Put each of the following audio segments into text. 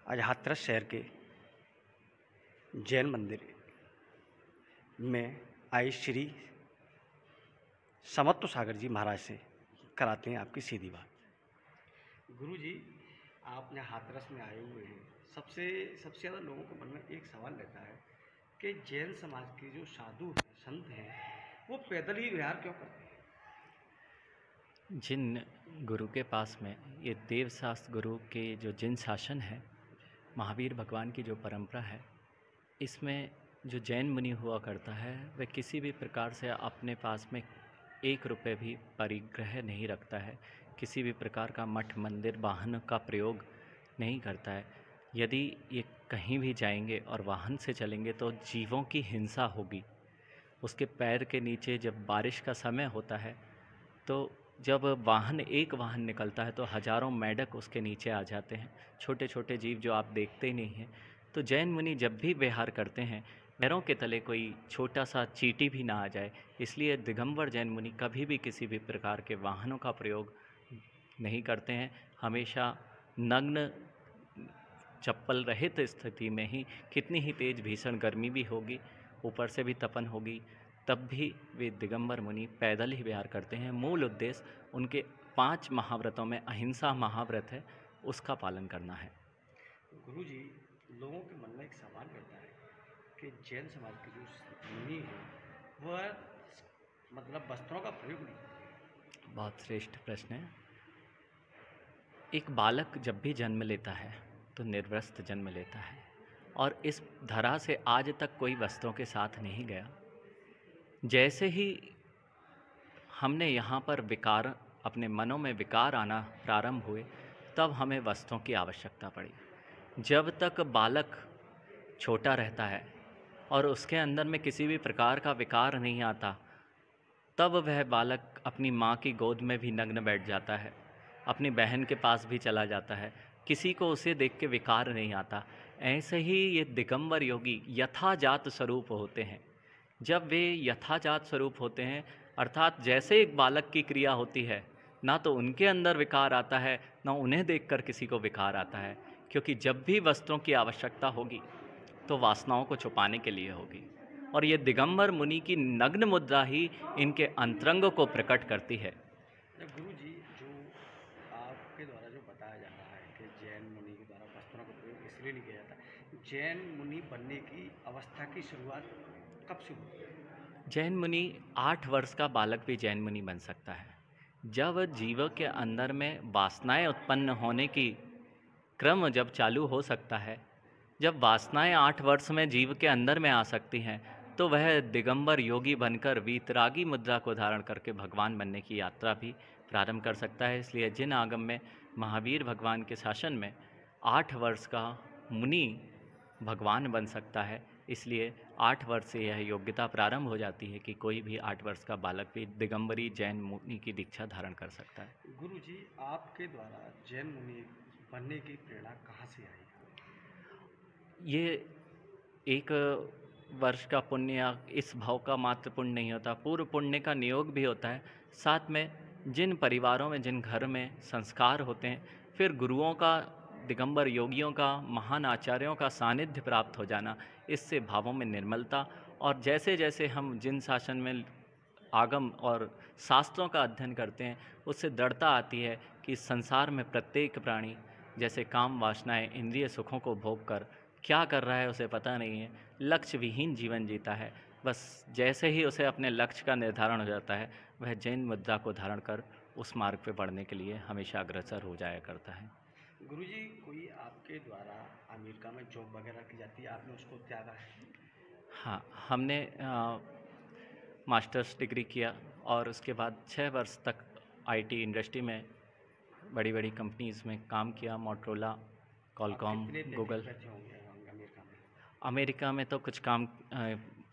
आज हाथरस शहर के जैन मंदिर में आए श्री समत्व सागर जी महाराज से कराते हैं आपकी सीधी बात। गुरु जी, आपने हाथरस में आए हुए हैं। सबसे ज़्यादा लोगों के मन में एक सवाल रहता है कि जैन समाज के जो साधु हैं, संत हैं, वो पैदल ही विहार क्यों करते हैं? जिन गुरु के पास में ये देवशास्त्र गुरु के जो जिन शासन है, महावीर भगवान की जो परंपरा है, इसमें जो जैन मुनि हुआ करता है वह किसी भी प्रकार से अपने पास में 1 रुपये भी परिग्रह नहीं रखता है। किसी भी प्रकार का मठ मंदिर वाहन का प्रयोग नहीं करता है। यदि ये कहीं भी जाएंगे और वाहन से चलेंगे तो जीवों की हिंसा होगी। उसके पैर के नीचे जब बारिश का समय होता है तो जब एक वाहन निकलता है तो हजारों मेंढक उसके नीचे आ जाते हैं, छोटे छोटे जीव जो आप देखते ही नहीं हैं। तो जैन मुनि जब भी विहार करते हैं, पैरों के तले कोई छोटा सा चींटी भी ना आ जाए, इसलिए दिगंबर जैन मुनि कभी भी किसी भी प्रकार के वाहनों का प्रयोग नहीं करते हैं। हमेशा नग्न चप्पल रहित स्थिति में ही, कितनी ही तेज भीषण गर्मी भी होगी, ऊपर से भी तपन होगी, तब भी वे दिगंबर मुनि पैदल ही विहार करते हैं। मूल उद्देश्य उनके 5 महाव्रतों में अहिंसा महाव्रत है, उसका पालन करना है। गुरु जी, लोगों के मन में एक सवाल रहता है कि जैन समाज के जो मुनि हैं वह मतलब वस्त्रों का प्रयोग नहीं। बहुत श्रेष्ठ प्रश्न है। एक बालक जब भी जन्म लेता है तो निर्वस्त्र जन्म लेता है और इस धरा से आज तक कोई वस्त्रों के साथ नहीं गया। जैसे ही हमने यहाँ पर विकार, अपने मनों में विकार आना प्रारंभ हुए, तब हमें वस्त्रों की आवश्यकता पड़ी। जब तक बालक छोटा रहता है और उसके अंदर में किसी भी प्रकार का विकार नहीं आता, तब वह बालक अपनी माँ की गोद में भी नग्न बैठ जाता है, अपनी बहन के पास भी चला जाता है, किसी को उसे देख के विकार नहीं आता। ऐसे ही ये दिगंबर योगी यथाजात स्वरूप होते हैं। जब वे यथाजात स्वरूप होते हैं, अर्थात जैसे एक बालक की क्रिया होती है, ना तो उनके अंदर विकार आता है, ना उन्हें देखकर किसी को विकार आता है, क्योंकि जब भी वस्त्रों की आवश्यकता होगी तो वासनाओं को छुपाने के लिए होगी। और ये दिगंबर मुनि की नग्न मुद्रा ही इनके अंतरंग को प्रकट करती है। गुरु जी, जो आपके द्वारा जो बताया जा रहा है कि जैन मुनि के द्वारा वस्त्रों का प्रयोग इसलिए नहीं किया जाता, जैन मुनि बनने की अवस्था की शुरुआत कब से हुई? जैन मुनि 8 वर्ष का बालक भी जैन मुनि बन सकता है। जब जीव के अंदर में वासनाएं उत्पन्न होने की क्रम जब चालू हो सकता है, जब वासनाएं 8 वर्ष में जीव के अंदर में आ सकती हैं, तो वह दिगंबर योगी बनकर वीतरागी मुद्रा को धारण करके भगवान बनने की यात्रा भी प्रारंभ कर सकता है। इसलिए जिन आगम में महावीर भगवान के शासन में 8 वर्ष का मुनि भगवान बन सकता है, इसलिए 8 वर्ष से यह योग्यता प्रारंभ हो जाती है कि कोई भी 8 वर्ष का बालक भी दिगंबरी जैन मुनि की दीक्षा धारण कर सकता है। गुरु जी, आपके द्वारा जैन मुनि बनने की प्रेरणा कहाँ से आई? ये एक वर्ष का पुण्य या इस भाव का मात्र पुण्य नहीं होता, पूर्व पुण्य का नियोग भी होता है। साथ में जिन परिवारों में, जिन घर में संस्कार होते हैं, फिर गुरुओं का, दिगंबर योगियों का, महान आचार्यों का सानिध्य प्राप्त हो जाना, इससे भावों में निर्मलता, और जैसे जैसे हम जिन शासन में आगम और शास्त्रों का अध्ययन करते हैं, उससे दृढ़ता आती है कि संसार में प्रत्येक प्राणी जैसे काम वासनाएं, इंद्रिय सुखों को भोग कर क्या कर रहा है उसे पता नहीं है, लक्ष्य विहीन जीवन जीता है। बस जैसे ही उसे अपने लक्ष्य का निर्धारण हो जाता है, वह जैन मुद्रा को धारण कर उस मार्ग पे बढ़ने के लिए हमेशा अग्रसर हो जाया करता है। गुरुजी, कोई आपके द्वारा अमेरिका में जॉब वगैरह की जाती है, आपने उसको त्यागा है? हाँ, हमने मास्टर्स डिग्री किया और उसके बाद 6 वर्ष तक आईटी इंडस्ट्री में बड़ी बड़ी कंपनीज़ में काम किया, मोटरोला, कॉलकॉम, गूगल। अमेरिका में तो कुछ काम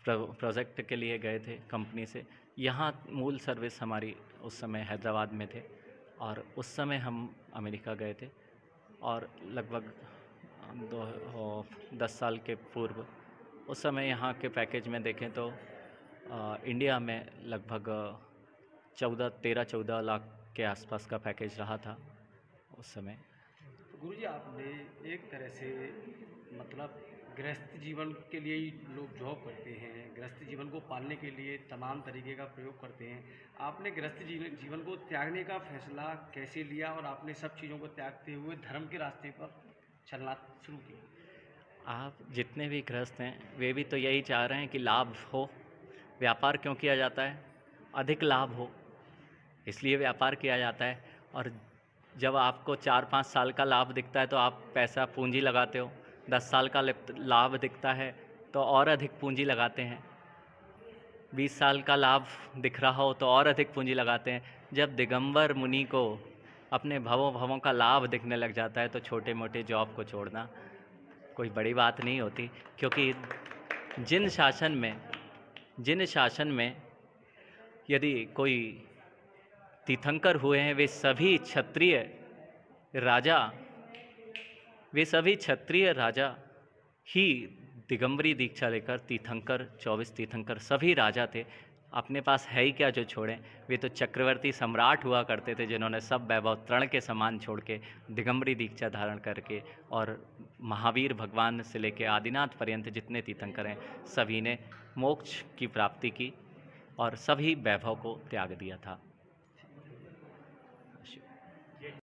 प्रोजेक्ट के लिए गए थे कंपनी से। यहाँ मूल सर्विस हमारी उस समय हैदराबाद में थे और उस समय हम अमेरिका गए थे, और लगभग 10 साल के पूर्व उस समय यहाँ के पैकेज में देखें तो इंडिया में लगभग 13-14 लाख के आसपास का पैकेज रहा था उस समय। गुरुजी आपने एक तरह से मतलब गृहस्थ जीवन के लिए ही लोग जॉब करते हैं, गृहस्थ जीवन को पालने के लिए तमाम तरीके का प्रयोग करते हैं। आपने गृहस्थ जीवन को त्यागने का फैसला कैसे लिया और आपने सब चीज़ों को त्यागते हुए धर्म के रास्ते पर चलना शुरू किया? आप जितने भी गृहस्थ हैं वे भी तो यही चाह रहे हैं कि लाभ हो। व्यापार क्यों किया जाता है? अधिक लाभ हो, इसलिए व्यापार किया जाता है। और जब आपको 4-5 साल का लाभ दिखता है तो आप पैसा पूंजी लगाते हो, 10 साल का लाभ दिखता है तो और अधिक पूंजी लगाते हैं, 20 साल का लाभ दिख रहा हो तो और अधिक पूंजी लगाते हैं। जब दिगंबर मुनि को अपने भवों का लाभ दिखने लग जाता है तो छोटे मोटे जॉब को छोड़ना कोई बड़ी बात नहीं होती, क्योंकि जिन शासन में यदि कोई तीर्थंकर हुए हैं वे सभी क्षत्रिय राजा ही दिगंबरी दीक्षा लेकर 24 तीर्थंकर सभी राजा थे। अपने पास है ही क्या जो छोड़ें? वे तो चक्रवर्ती सम्राट हुआ करते थे जिन्होंने सब वैभव तृण के समान छोड़ के दिगंबरी दीक्षा धारण करके, और महावीर भगवान से लेके आदिनाथ पर्यंत जितने तीर्थंकर हैं सभी ने मोक्ष की प्राप्ति की और सभी वैभव को त्याग दिया था।